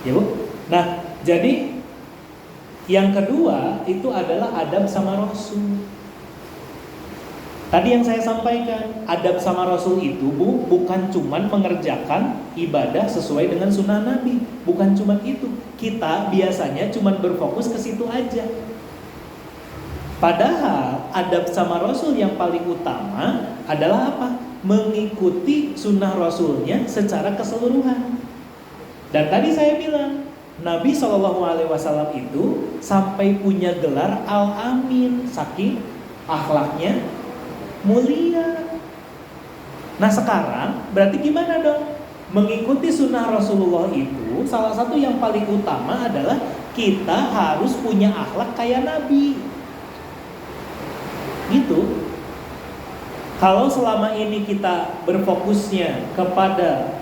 Ya Bu? Nah, jadi yang kedua itu adalah adab sama Rasul. Tadi yang saya sampaikan, adab sama Rasul itu bukan cuman mengerjakan ibadah sesuai dengan sunnah Nabi. Bukan cuman itu. Kita biasanya cuman berfokus ke situ aja. Padahal adab sama Rasul yang paling utama adalah apa? Mengikuti sunnah Rasulnya secara keseluruhan. Dan tadi saya bilang, Nabi SAW itu sampai punya gelar Al-Amin, saking akhlaknya mulia. Nah sekarang berarti gimana dong? Mengikuti sunnah Rasulullah itu salah satu yang paling utama adalah kita harus punya akhlak kayak Nabi. Gitu. Kalau selama ini kita berfokusnya kepada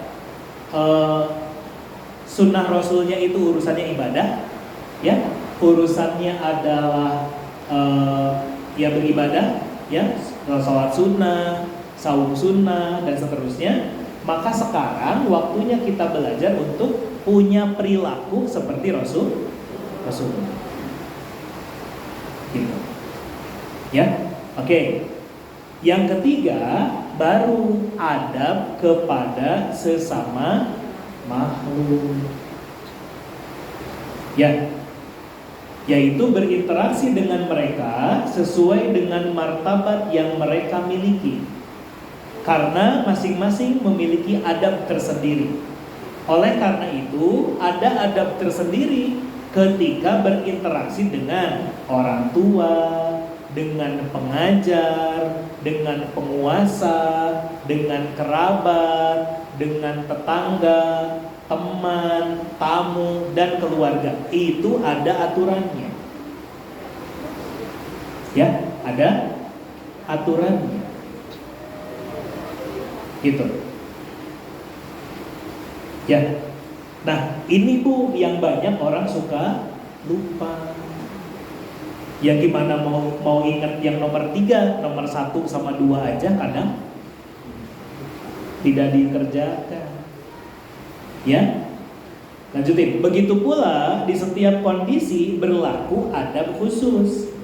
sunnah Rasulnya itu urusannya ibadah, ya, urusannya adalah ya beribadah, ya, sholat sunnah, saum sunnah dan seterusnya, maka sekarang waktunya kita belajar untuk punya perilaku seperti Rasulullah. Gitu. Ya, oke. Yang ketiga baru adab kepada sesama makhluk. Ya, yaitu berinteraksi dengan mereka sesuai dengan martabat yang mereka miliki. Karena masing-masing memiliki adab tersendiri. Oleh karena itu, ada adab tersendiri ketika berinteraksi dengan orang tua, dengan pengajar, dengan penguasa, dengan kerabat, dengan tetangga, teman, tamu, dan keluarga. Itu ada aturannya. Ya, ada aturannya. Gitu. Ya. Nah, ini Bu yang banyak orang suka lupa. Ya gimana mau ingat yang nomor 3, nomor 1 sama 2 aja kadang tidak dikerjakan. Ya, lanjutin. Begitu pula di setiap kondisi berlaku adab khusus.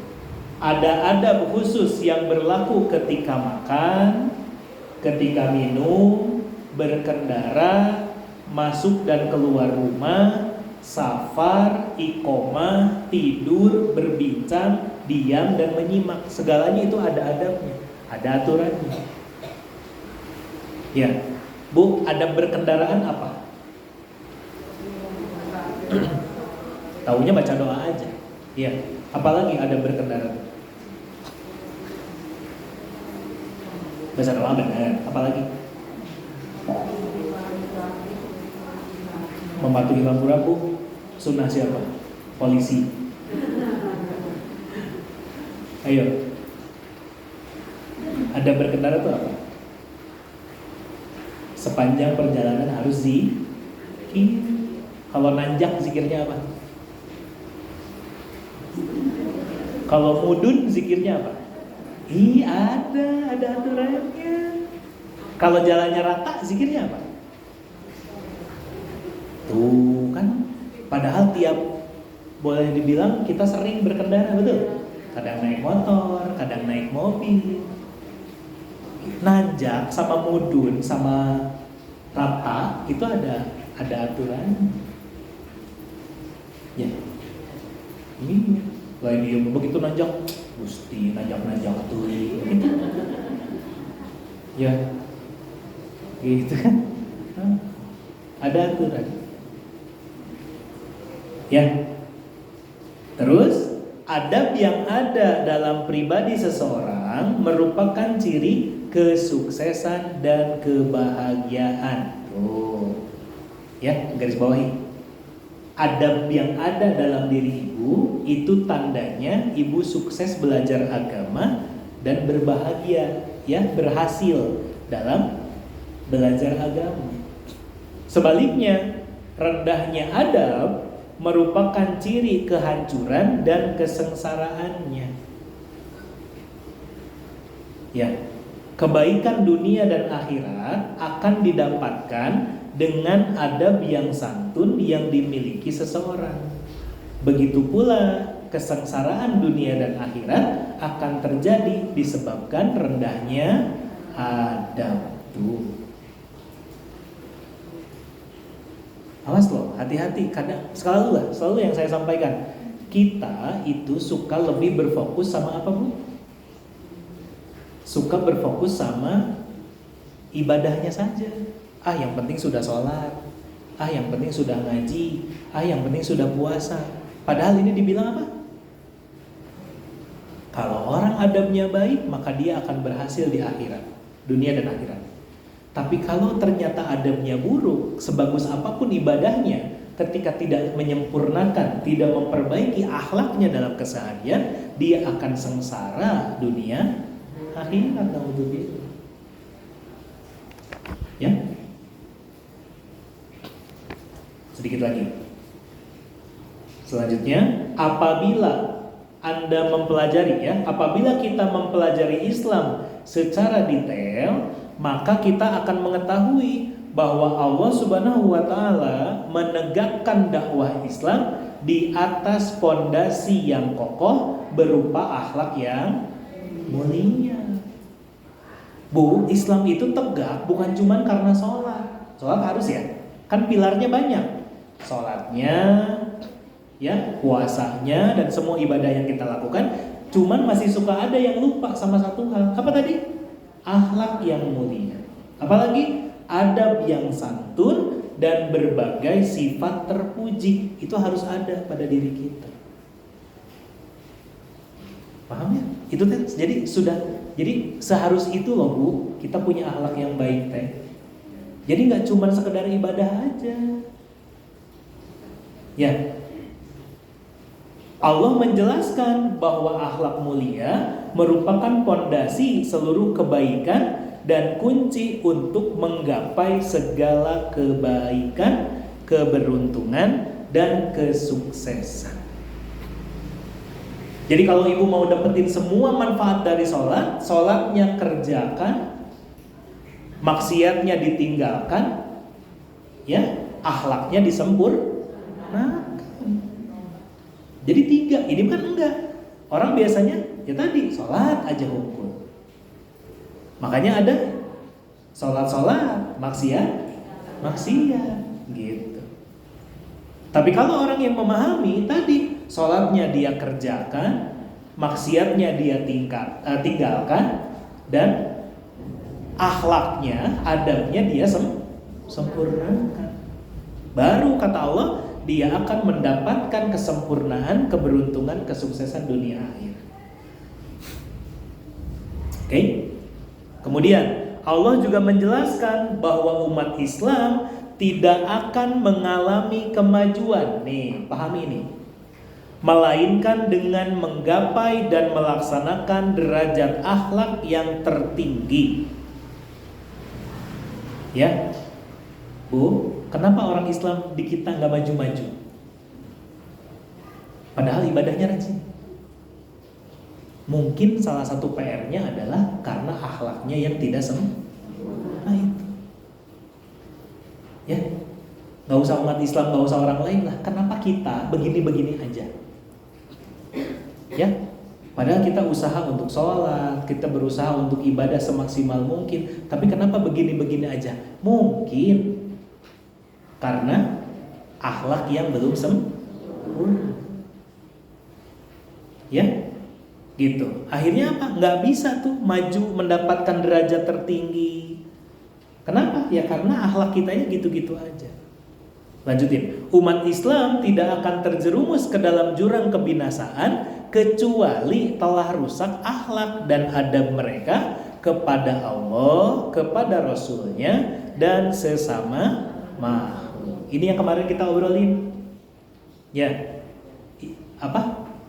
Ada adab khusus yang berlaku ketika makan, ketika minum, berkendara, masuk dan keluar rumah, safar, iqomah, tidur, berbincang, diam dan menyimak. Segalanya itu ada adabnya, ada aturannya. Ya, Bu, adab berkendaraan apa? Taunya baca doa aja. Ya, apalagi adab berkendaraan? Baca doa benar, apalagi? Mematuhi rambu-rambu. Sunnah siapa? Polisi. Ayo. Ada berkendara itu apa? Sepanjang perjalanan harus zikir. Kalau nanjak zikirnya apa? Kalau mudun zikirnya apa? Ada aturannya. Kalau jalannya rata zikirnya apa? Tuh kan, padahal tiap boleh dibilang kita sering berkendara, betul? Kadang naik motor, kadang naik mobil. Nanjak sama mudun sama rata itu ada aturan. Ya, ini lain dia begitu nanjak, gusti nanjak tuh, gitu. Ya, gitu kan? Ada aturan. Ya. Terus adab yang ada dalam pribadi seseorang merupakan ciri kesuksesan dan kebahagiaan. Tuh. Ya, garis bawahi. Adab yang ada dalam diri ibu itu tandanya ibu sukses belajar agama dan berbahagia, ya, berhasil dalam belajar agama. Sebaliknya, rendahnya adab merupakan ciri kehancuran dan kesengsaraannya. Ya, kebaikan dunia dan akhirat akan didapatkan dengan adab yang santun yang dimiliki seseorang. Begitu pula kesengsaraan dunia dan akhirat akan terjadi disebabkan rendahnya adab tuh. Awas loh, hati-hati. Kadang selalu yang saya sampaikan, kita itu suka lebih berfokus sama apa, Bu? Suka berfokus sama ibadahnya saja. Yang penting sudah sholat, yang penting sudah ngaji, yang penting sudah puasa. Padahal ini dibilang apa? Kalau orang adabnya baik, maka dia akan berhasil di akhirat, dunia dan akhirat. Tapi kalau ternyata adabnya buruk, sebagus apapun ibadahnya, ketika tidak menyempurnakan, tidak memperbaiki akhlaknya dalam keseharian, dia akan sengsara dunia akhirat. Naudzubillah. Ya. Sedikit lagi. Selanjutnya, apabila Anda mempelajari, apabila kita mempelajari Islam secara detail, maka kita akan mengetahui bahwa Allah Subhanahu wa taala menegakkan dakwah Islam di atas pondasi yang kokoh berupa akhlak yang mulia. Bu, Islam itu tegak bukan cuma karena sholat. Sholat harus ya, kan pilarnya banyak. Sholatnya, puasanya dan semua ibadah yang kita lakukan. Cuman masih suka ada yang lupa sama satu hal. Apa tadi? Akhlak yang mulia. Apalagi adab yang santun dan berbagai sifat terpuji. Itu harus ada pada diri kita. Paham ya? Itu kan jadi seharus itu loh, Bu, kita punya akhlak yang baik teh. Jadi nggak cuma sekedar ibadah aja. Ya. Allah menjelaskan bahwa akhlak mulia merupakan pondasi seluruh kebaikan dan kunci untuk menggapai segala kebaikan, keberuntungan, dan kesuksesan. Jadi kalau ibu mau dapetin semua manfaat dari sholat, sholatnya kerjakan, maksiatnya ditinggalkan, akhlaknya disempurnakan. Jadi 3, ini kan enggak. Orang biasanya tadi sholat aja hukum. Makanya ada sholat, maksiat gitu. Tapi kalau orang yang memahami tadi, sholatnya dia kerjakan, maksiatnya dia tinggalkan, dan akhlaknya, adabnya dia sempurnakan. Baru kata Allah, dia akan mendapatkan kesempurnaan, keberuntungan, kesuksesan dunia akhir. Oke? Kemudian Allah juga menjelaskan bahwa umat Islam tidak akan mengalami kemajuan. Nih, pahami ini. Melainkan dengan menggapai dan melaksanakan derajat akhlak yang tertinggi. Ya, Bu, kenapa orang Islam di kita nggak maju-maju? Padahal ibadahnya rajin. Mungkin salah satu PR-nya adalah karena akhlaknya yang tidak sempurna itu. Ya, nggak usah umat Islam, nggak usah orang lain lah. Kenapa kita begini-begini aja? Ya, padahal kita usaha untuk sholat, kita berusaha untuk ibadah semaksimal mungkin. Tapi kenapa begini-begini aja? Mungkin karena akhlak yang belum sempurna. Ya, gitu. Akhirnya apa? Nggak bisa tuh maju mendapatkan derajat tertinggi. Kenapa? Ya karena akhlak kitanya gitu-gitu aja. Lanjutin. Umat Islam tidak akan terjerumus ke dalam jurang kebinasaan kecuali telah rusak akhlak dan adab mereka kepada Allah, kepada Rasulnya, dan sesama makhluk. Ini yang kemarin kita obrolin. Ya,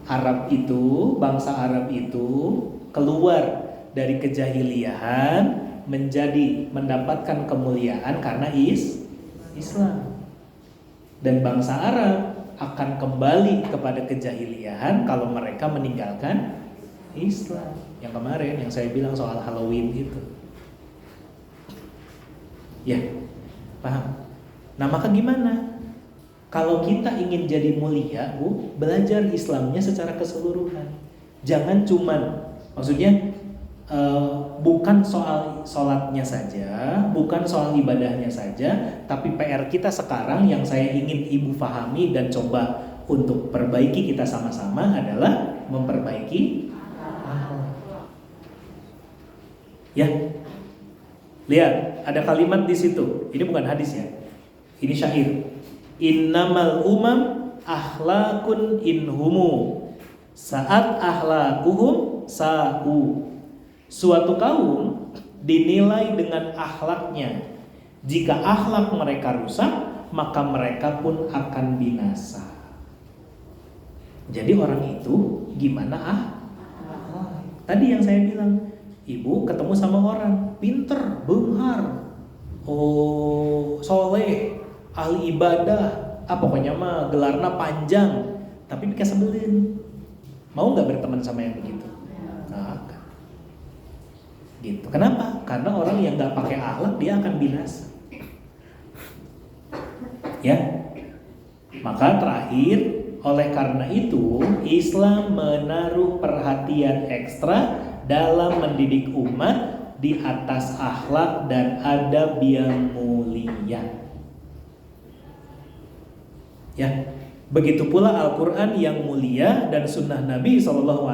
Arab itu, bangsa Arab itu keluar dari kejahiliahan menjadi mendapatkan kemuliaan karena Islam. Dan bangsa Arab akan kembali kepada kejahiliahan kalau mereka meninggalkan Islam. Yang kemarin yang saya bilang soal Halloween itu. Ya, paham? Nah maka gimana? Kalau kita ingin jadi mulia, Bu, belajar Islamnya secara keseluruhan. Jangan cuman, maksudnya bukan soal sholatnya saja, bukan soal ibadahnya saja, tapi PR kita sekarang yang saya ingin Ibu pahami dan coba untuk perbaiki kita sama-sama adalah memperbaiki akhlak. Ya, lihat ada kalimat di situ. Ini bukan hadis ya, ini syair. Innamal umam akhlakun inhumu saat akhlakuhum sa'u. Suatu kaum dinilai dengan akhlaknya. Jika akhlak mereka rusak, maka mereka pun akan binasa. Jadi orang itu gimana akhlak? Tadi yang saya bilang, Ibu ketemu sama orang pinter, benghar, soleh, ahli ibadah, pokoknya mah gelarna panjang, tapi kesebelin. Mau nggak berteman sama yang begitu? Nah, gitu. Kenapa? Karena orang yang nggak pakai akhlak dia akan binasa. Ya, maka terakhir, oleh karena itu Islam menaruh perhatian ekstra dalam mendidik umat di atas akhlak dan adab yang mulia. Ya, begitu pula Al-Quran yang mulia dan sunnah Nabi SAW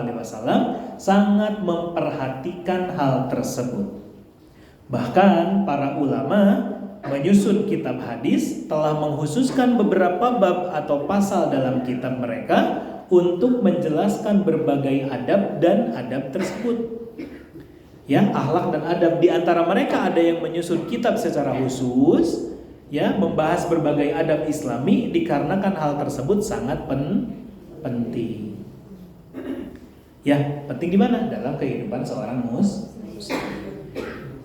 sangat memperhatikan hal tersebut. Bahkan para ulama menyusun kitab hadis telah menghususkan beberapa bab atau pasal dalam kitab mereka untuk menjelaskan berbagai adab dan adab tersebut. Ya, akhlak dan adab, di antara mereka ada yang menyusun kitab secara khusus, ya, membahas berbagai adab Islami dikarenakan hal tersebut sangat penting. Ya, penting di mana? Dalam kehidupan seorang muslim.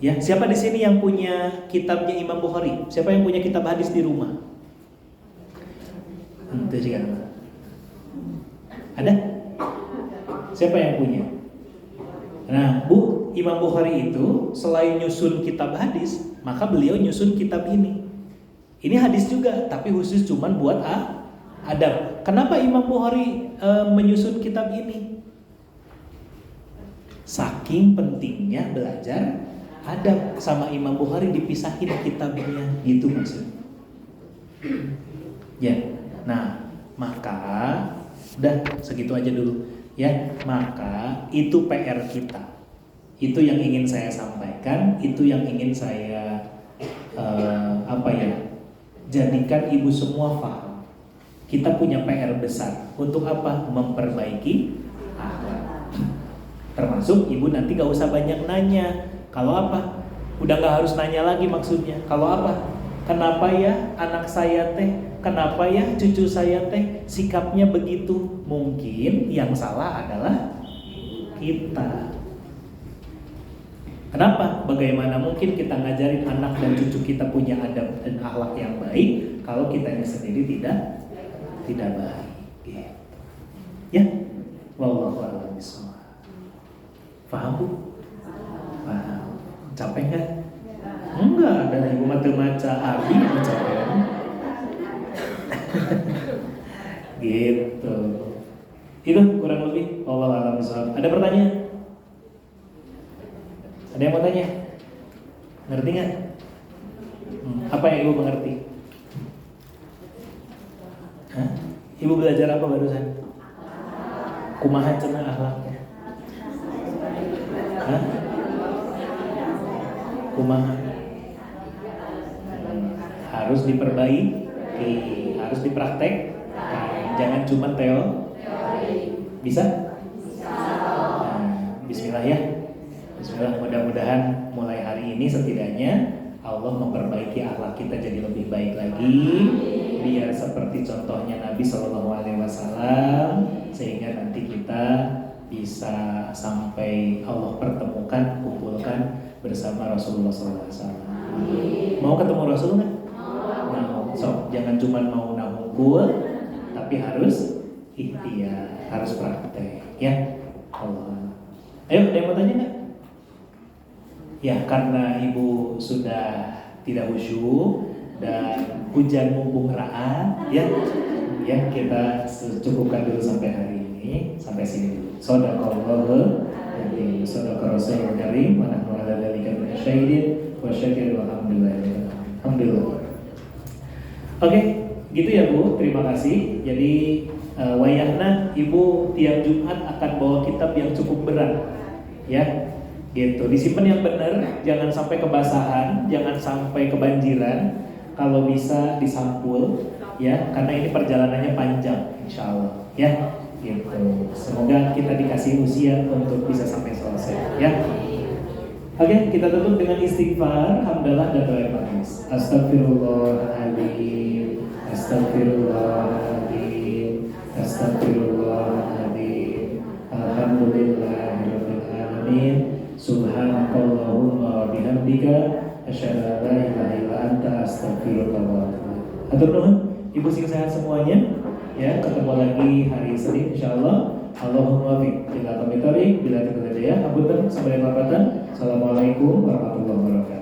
Ya, siapa di sini yang punya kitabnya Imam Bukhari? Siapa yang punya kitab hadis di rumah? Ada? Siapa yang punya? Nah, Bu, Imam Bukhari itu selain nyusun kitab hadis, maka beliau nyusun kitab ini. Ini hadis juga, tapi khusus cuman buat adab. Kenapa Imam Bukhari menyusun kitab ini? Saking pentingnya belajar adab, sama Imam Bukhari dipisahin kitabnya, gitu maksudnya. Ya, nah maka udah segitu aja dulu. Ya, maka itu PR kita. Itu yang ingin saya sampaikan, itu yang ingin saya jadikan ibu semua paham. Kita punya PR besar. Untuk apa? Memperbaiki akhlak. Termasuk ibu nanti gak usah banyak nanya. Kalau apa? Udah gak harus nanya lagi maksudnya. Kalau apa? Kenapa ya anak saya teh? Kenapa ya cucu saya teh sikapnya begitu? Mungkin yang salah adalah kita. Kenapa? Bagaimana mungkin kita ngajarin anak dan cucu kita punya adab dan akhlak yang baik kalau kitanya sendiri tidak baik? Gitu. Ya, wallahu a'lam bishawab. Paham Bu? Paham. Capek nggak? Enggak, ada ibu mata abi capek. Gitu. Itu kurang lebih. Wallahu a'lam bishawab. Ada pertanyaan? Ada yang mau tanya? Ngerti nggak? Apa yang ibu mengerti? Hah? Ibu belajar apa barusan? Kumaha cenah akhlaknya? Hah? Kumaha? Harus diperbaiki, harus dipraktek. Jangan cuma teori. Bisa? Nah, bismillah ya. Bismillah, mudah-mudahan mulai hari ini setidaknya Allah memperbaiki akhlak kita jadi lebih baik lagi, biar seperti contohnya Nabi SAW, sehingga nanti kita bisa sampai Allah pertemukan, kumpulkan bersama Rasulullah SAW. Mau ketemu Rasul nggak? Mau. So, jangan cuma mau nahungkul, tapi harus ikhtiar, harus praktek, ya. Allah. Ayo, ada yang mau tanya nggak? Ya, karena ibu sudah tidak khusyuk, dan hujan mumpung ra'at ya. Ya, kita cukupkan dulu sampai hari ini, sampai sini dulu. Shadaqallahu alazim, shadaqa rasulul karim, wa nahnu ala dzalika minasyahidin wa syakir walhamdulillah. Alhamdulillah. Oke, gitu ya Bu, terima kasih. Jadi wayahna Ibu tiap Jumat akan bawa kitab yang cukup berat ya. Gitu, disimpan yang benar, jangan sampai kebasahan, jangan sampai kebanjiran. Kalau bisa disampul ya, karena ini perjalanannya panjang insya Allah ya. Gitu. Semoga kita dikasih usia untuk bisa sampai selesai ya. Oke, kita tutup dengan istighfar, hamdalah dan doa manis. Astagfirullahaladzim, astagfirullahaladzim, astagfirullahaladzim. Alhamdulillahirabbil alamin. Subhanakallahumma wa bihamdika asyhadu an la ilaha illa anta astaghfiruka wa atubu ilaik. Hatur nuhun, Ibu sing sehat semuanya. Ya, ketemu lagi hari Senin insyaallah. Allahumma fiq bila kami tarik bila kita jaya. Apunten sampai jumpa. Assalamualaikum warahmatullahi wabarakatuh.